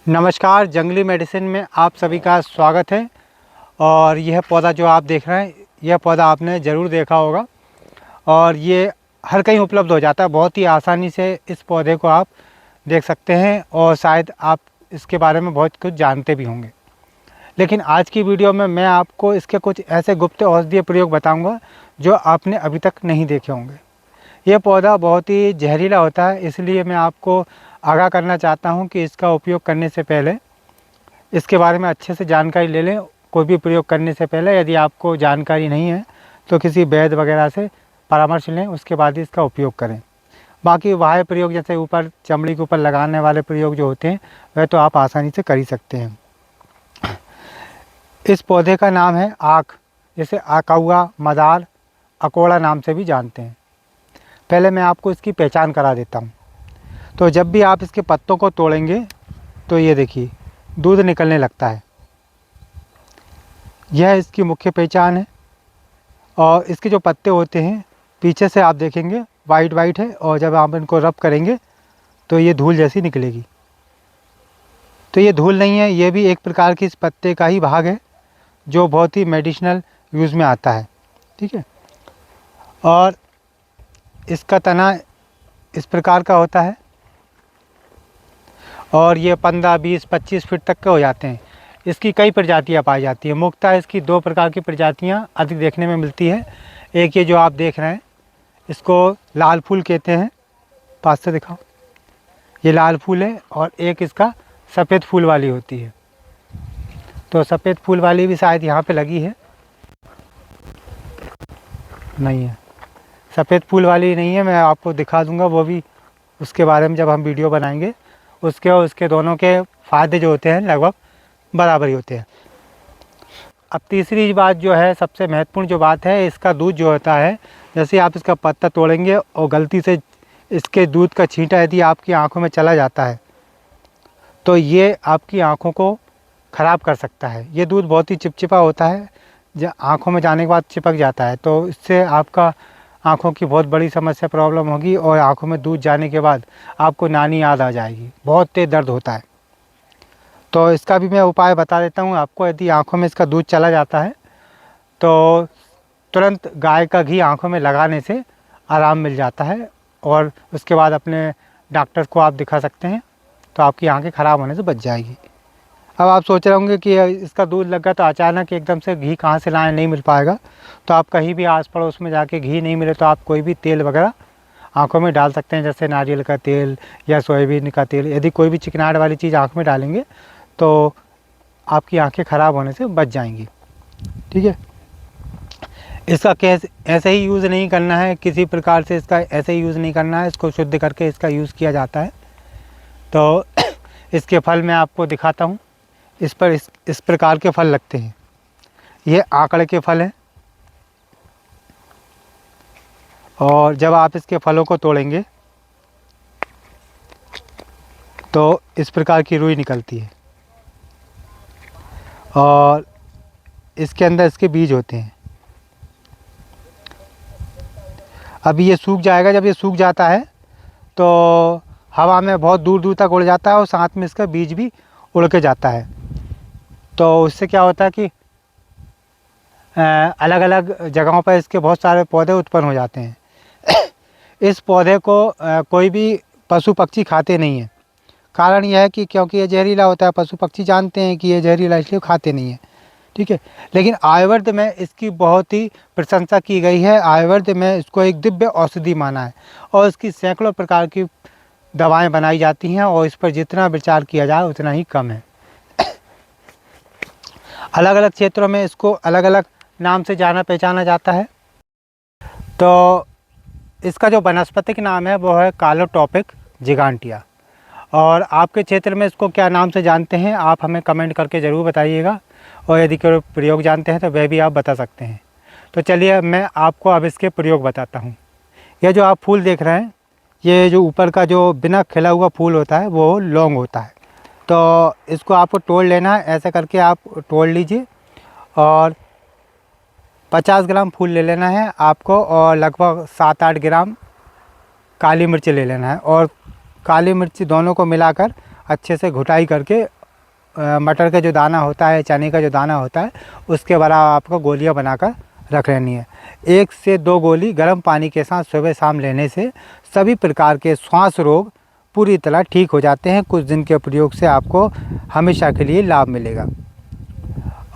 नमस्कार, जंगली मेडिसिन में आप सभी का स्वागत है। और यह पौधा जो आप देख रहे हैं, यह पौधा आपने ज़रूर देखा होगा और ये हर कहीं उपलब्ध हो जाता है। बहुत ही आसानी से इस पौधे को आप देख सकते हैं और शायद आप इसके बारे में बहुत कुछ जानते भी होंगे। लेकिन आज की वीडियो में मैं आपको इसके कुछ ऐसे गुप्त औषधीय प्रयोग बताऊंगा जो आपने अभी तक नहीं देखे होंगे। यह पौधा बहुत ही जहरीला होता है, इसलिए मैं आपको आगाह करना चाहता हूं कि इसका उपयोग करने से पहले इसके बारे में अच्छे से जानकारी ले लें। कोई भी प्रयोग करने से पहले यदि आपको जानकारी नहीं है तो किसी वैद्य वगैरह से परामर्श लें, उसके बाद ही इसका उपयोग करें। बाकी बाह्य प्रयोग जैसे ऊपर चमड़ी के ऊपर लगाने वाले प्रयोग जो होते हैं वह तो आप आसानी से कर ही सकते हैं। इस पौधे का नाम है आक, जिसे आकाउआ, मदार, अकोड़ा नाम से भी जानते हैं। पहले मैं आपको इसकी पहचान करा देता हूँ। तो जब भी आप इसके पत्तों को तोड़ेंगे तो ये देखिए दूध निकलने लगता है। यह इसकी मुख्य पहचान है। और इसके जो पत्ते होते हैं पीछे से आप देखेंगे वाइट वाइट है, और जब आप इनको रब करेंगे तो ये धूल जैसी निकलेगी। तो ये धूल नहीं है, ये भी एक प्रकार की इस पत्ते का ही भाग है जो बहुत ही मेडिसिनल यूज़ में आता है। ठीक है। और इसका तना इस प्रकार का होता है और ये 15, 20, 25 फीट तक के हो जाते हैं। इसकी कई प्रजातियां पाई जाती हैं। मुख्यतः इसकी दो प्रकार की प्रजातियां अधिक देखने में मिलती है। एक ये जो आप देख रहे हैं, इसको लाल फूल कहते हैं। पास से दिखाओ, ये लाल फूल है। और एक इसका सफ़ेद फूल वाली होती है। तो सफ़ेद फूल वाली भी शायद यहाँ पे लगी है, नहीं है। सफ़ेद फूल वाली नहीं है, मैं आपको दिखा दूंगा वो भी, उसके बारे में जब हम वीडियो बनाएंगे। उसके और उसके दोनों के फ़ायदे जो होते हैं लगभग बराबर ही होते हैं। अब तीसरी बात जो है, सबसे महत्वपूर्ण जो बात है, इसका दूध जो होता है, जैसे आप इसका पत्ता तोड़ेंगे और गलती से इसके दूध का छींटा यदि आपकी आंखों में चला जाता है तो ये आपकी आंखों को ख़राब कर सकता है। ये दूध बहुत ही चिपचिपा होता है, जब आँखों में जाने के बाद चिपक जाता है तो इससे आपका आँखों की बहुत बड़ी समस्या प्रॉब्लम होगी। और आँखों में दूध जाने के बाद आपको नानी याद आ जाएगी, बहुत तेज़ दर्द होता है। तो इसका भी मैं उपाय बता देता हूँ आपको। यदि आँखों में इसका दूध चला जाता है तो तुरंत गाय का घी आँखों में लगाने से आराम मिल जाता है और उसके बाद अपने डॉक्टर को आप दिखा सकते हैं, तो आपकी आँखें ख़राब होने से बच जाएगी। अब आप सोच रहे होंगे कि इसका दूध लगा तो अचानक एकदम से घी कहाँ से लाएं, नहीं मिल पाएगा। तो आप कहीं भी आस पड़ोस में जाके घी नहीं मिले तो आप कोई भी तेल वगैरह आँखों में डाल सकते हैं, जैसे नारियल का तेल या सोयाबीन का तेल। यदि कोई भी चिकनाहट वाली चीज़ आँख में डालेंगे तो आपकी आंखें ख़राब होने से बच जाएंगी। ठीक है। इसका कैसे ऐसे ही यूज़ नहीं करना है, किसी प्रकार से इसका ऐसे ही यूज़ नहीं करना है। इसको शुद्ध करके इसका यूज़ किया जाता है। तो इसके फल मैं आपको दिखाता हूँ। इस पर इस प्रकार के फल लगते हैं। ये आंकड़े के फल हैं। और जब आप इसके फलों को तोड़ेंगे तो इस प्रकार की रुई निकलती है और इसके अंदर इसके बीज होते हैं। अभी ये सूख जाएगा। जब ये सूख जाता है तो हवा में बहुत दूर दूर तक उड़ जाता है और साथ में इसका बीज भी उड़ के जाता है। तो उससे क्या होता है कि अलग अलग जगहों पर इसके बहुत सारे पौधे उत्पन्न हो जाते हैं। इस पौधे को कोई भी पशु पक्षी खाते नहीं हैं। कारण यह है कि क्योंकि ये जहरीला होता है। पशु पक्षी जानते हैं कि ये जहरीला, इसलिए खाते नहीं हैं। ठीक है। लेकिन आयुर्वेद में इसकी बहुत ही प्रशंसा की गई है। आयुर्वेद में इसको एक दिव्य औषधि माना है और इसकी सैकड़ों प्रकार की दवाएं बनाई जाती हैं और इस पर जितना विचार किया जाए उतना ही कम है। अलग अलग क्षेत्रों में इसको अलग अलग नाम से जाना पहचाना जाता है। तो इसका जो वनस्पतिक नाम है वो है कालोटोपिक जिगांटिया। और आपके क्षेत्र में इसको क्या नाम से जानते हैं आप हमें कमेंट करके ज़रूर बताइएगा। और यदि कोई प्रयोग जानते हैं तो वह भी आप बता सकते हैं। तो चलिए मैं आपको अब इसके प्रयोग बताता हूँ। यह जो आप फूल देख रहे हैं, ये जो ऊपर का जो बिना खिला हुआ फूल होता है वो लौंग होता है। तो इसको आपको तोड़ लेना है। ऐसे करके आप तोड़ लीजिए और 50 ग्राम फूल ले लेना है आपको और लगभग 7-8 ग्राम काली मिर्च ले लेना है। और काली मिर्च दोनों को मिलाकर अच्छे से घुटाई करके मटर का जो दाना होता है, चने का जो दाना होता है, उसके बराबर आपको गोलियां बनाकर रख लेनी है। 1 से 2 गोली गर्म पानी के साथ सुबह शाम लेने से सभी प्रकार के श्वास रोग पूरी तरह ठीक हो जाते हैं। कुछ दिन के प्रयोग से आपको हमेशा के लिए लाभ मिलेगा।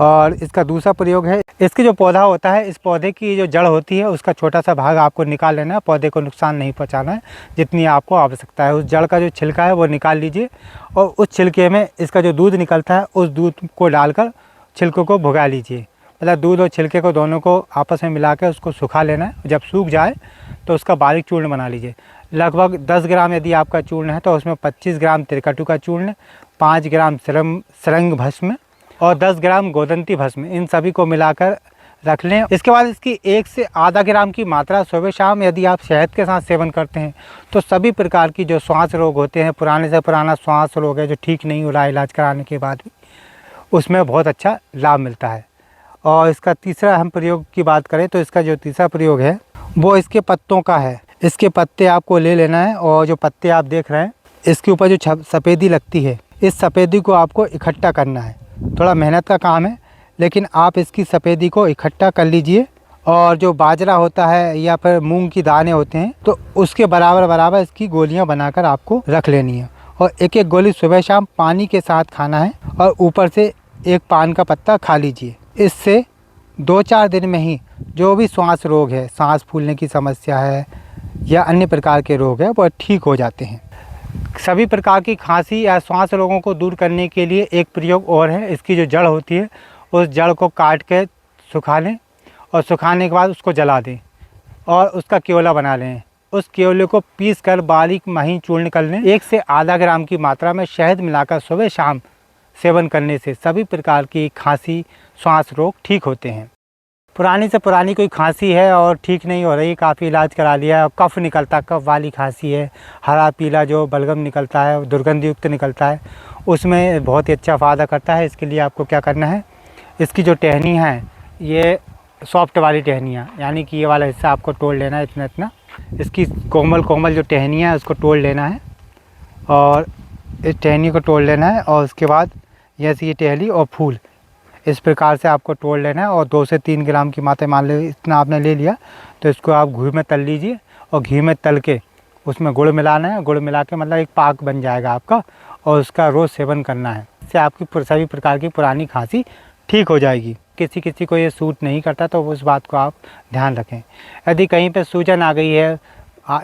और इसका दूसरा प्रयोग है, इसके जो पौधा होता है, इस पौधे की जो जड़ होती है उसका छोटा सा भाग आपको निकाल लेना है। पौधे को नुकसान नहीं पहुंचाना है, जितनी आपको आवश्यकता है। उस जड़ का जो छिलका है वो निकाल लीजिए और उस छिलके में इसका जो दूध निकलता है उस दूध को डालकर छिलकों को भुगा लीजिए। मतलब दूध और छिलके को दोनों को आपस में मिला कर उसको सुखा लेना है। जब सूख जाए तो उसका बारीक चूर्ण बना लीजिए। लगभग 10 ग्राम यदि आपका चूर्ण है तो उसमें 25 ग्राम त्रिकटु का चूर्ण, 5 ग्राम सरंग भस्म और 10 ग्राम गोदंती भस्म, इन सभी को मिलाकर रख लें। इसके बाद इसकी 1 से आधा ग्राम की मात्रा सुबह शाम यदि आप शहद के साथ सेवन करते हैं तो सभी प्रकार की जो श्वास रोग होते हैं, पुराने से पुराना श्वास रोग है जो ठीक नहीं हो रहा है इलाज कराने के बाद भी, उसमें बहुत अच्छा लाभ मिलता है। और इसका तीसरा हम प्रयोग की बात करें तो इसका जो तीसरा प्रयोग है वो इसके पत्तों का है। इसके पत्ते आपको ले लेना है और जो पत्ते आप देख रहे हैं इसके ऊपर जो सफ़ेदी लगती है, इस सफ़ेदी को आपको इकट्ठा करना है। थोड़ा मेहनत का काम है, लेकिन आप इसकी सफ़ेदी को इकट्ठा कर लीजिए। और जो बाजरा होता है या फिर मूंग की दाने होते हैं तो उसके बराबर बराबर इसकी गोलियां बनाकर आपको रख लेनी है। और एक एक गोली सुबह शाम पानी के साथ खाना है और ऊपर से एक पान का पत्ता खा लीजिए। इससे 2-4 दिन में ही जो भी श्वास रोग है, सांस फूलने की समस्या है या अन्य प्रकार के रोग है, वो ठीक हो जाते हैं। सभी प्रकार की खांसी या श्वास रोगों को दूर करने के लिए एक प्रयोग और है। इसकी जो जड़ होती है उस जड़ को काट के सुखा लें और सुखाने के बाद उसको जला दें और उसका केवला बना लें। उस केवले को पीस कर बारीक महीन चूर्ण कर लें। 1 से आधा ग्राम की मात्रा में शहद मिलाकर सुबह शाम सेवन करने से सभी प्रकार की खांसी, श्वास रोग ठीक होते हैं। पुरानी से पुरानी कोई खांसी है और ठीक नहीं हो रही, काफ़ी इलाज करा लिया है, कफ निकलता, कफ वाली खांसी है, हरा पीला जो बलगम निकलता है, दुर्गंध युक्त निकलता है, उसमें बहुत ही अच्छा फ़ायदा करता है। इसके लिए आपको क्या करना है, इसकी जो टहनी है ये सॉफ्ट वाली टहनियाँ, यानी कि ये वाला हिस्सा आपको तोड़ लेना है इतना इतना। इसकी कोमल कोमल जो टहनियाँ है उसको तोड़ लेना है और इस टहनी को तोड़ लेना है। और उसके बाद जैसे ये टहनी और फूल इस प्रकार से आपको तोड़ लेना है और 2 से 3 ग्राम की मात्रा, मान लो इतना आपने ले लिया तो इसको आप घी में तल लीजिए और घी में तल के उसमें गुड़ मिलाना है। गुड़ मिला के मतलब एक पाक बन जाएगा आपका और उसका रोज़ सेवन करना है। इससे आपकी सभी प्रकार की पुरानी खांसी ठीक हो जाएगी। किसी किसी को ये सूट नहीं करता तो उस बात को आप ध्यान रखें। यदि कहीं पे सूजन आ गई है,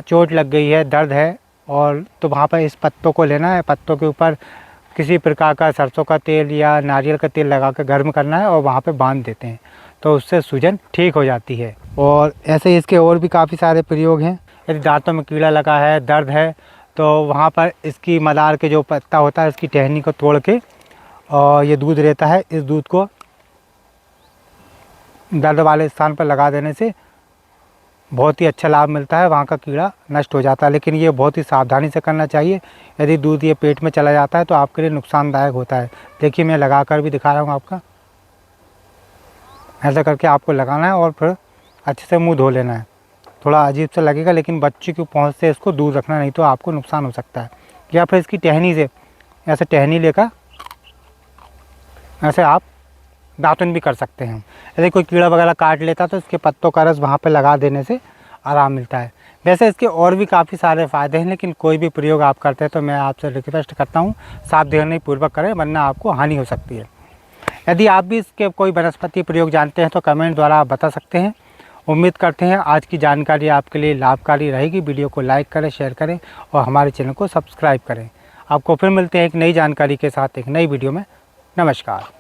चोट लग गई है, दर्द है, और तो वहाँ पर इस पत्तों को लेना है। पत्तों के ऊपर किसी प्रकार का सरसों का तेल या नारियल का तेल लगा कर गर्म करना है और वहाँ पे बांध देते हैं तो उससे सूजन ठीक हो जाती है। और ऐसे ही इसके और भी काफ़ी सारे प्रयोग हैं। यदि दांतों में कीड़ा लगा है, दर्द है, तो वहाँ पर इसकी मदार के जो पत्ता होता है उसकी टहनी को तोड़ के और ये दूध रहता है, इस दूध को दर्द वाले स्थान पर लगा देने से बहुत ही अच्छा लाभ मिलता है, वहाँ का कीड़ा नष्ट हो जाता है। लेकिन ये बहुत ही सावधानी से करना चाहिए। यदि दूध ये पेट में चला जाता है तो आपके लिए नुकसानदायक होता है। देखिए मैं लगा कर भी दिखा रहा हूँ आपका, ऐसा करके आपको लगाना है और फिर अच्छे से मुंह धो लेना है। थोड़ा अजीब सा लगेगा लेकिन बच्चे की पहुँच से इसको दूर रखना, नहीं तो आपको नुकसान हो सकता है। या फिर इसकी टहनी से ऐसे टहनी लेकर ऐसे आप दातुन भी कर सकते हैं। यदि कोई कीड़ा वगैरह काट लेता तो इसके पत्तों का रस वहाँ पे लगा देने से आराम मिलता है। वैसे इसके और भी काफ़ी सारे फ़ायदे हैं, लेकिन कोई भी प्रयोग आप करते हैं तो मैं आपसे रिक्वेस्ट करता हूँ सावधानी पूर्वक करें, वरना आपको हानि हो सकती है। यदि आप भी इसके कोई वनस्पति प्रयोग जानते हैं तो कमेंट द्वारा आप बता सकते हैं। उम्मीद करते हैं आज की जानकारी आपके लिए लाभकारी रहेगी। वीडियो को लाइक करें, शेयर करें और हमारे चैनल को सब्सक्राइब करें। आपको फिर मिलते हैं एक नई जानकारी के साथ एक नई वीडियो में। नमस्कार।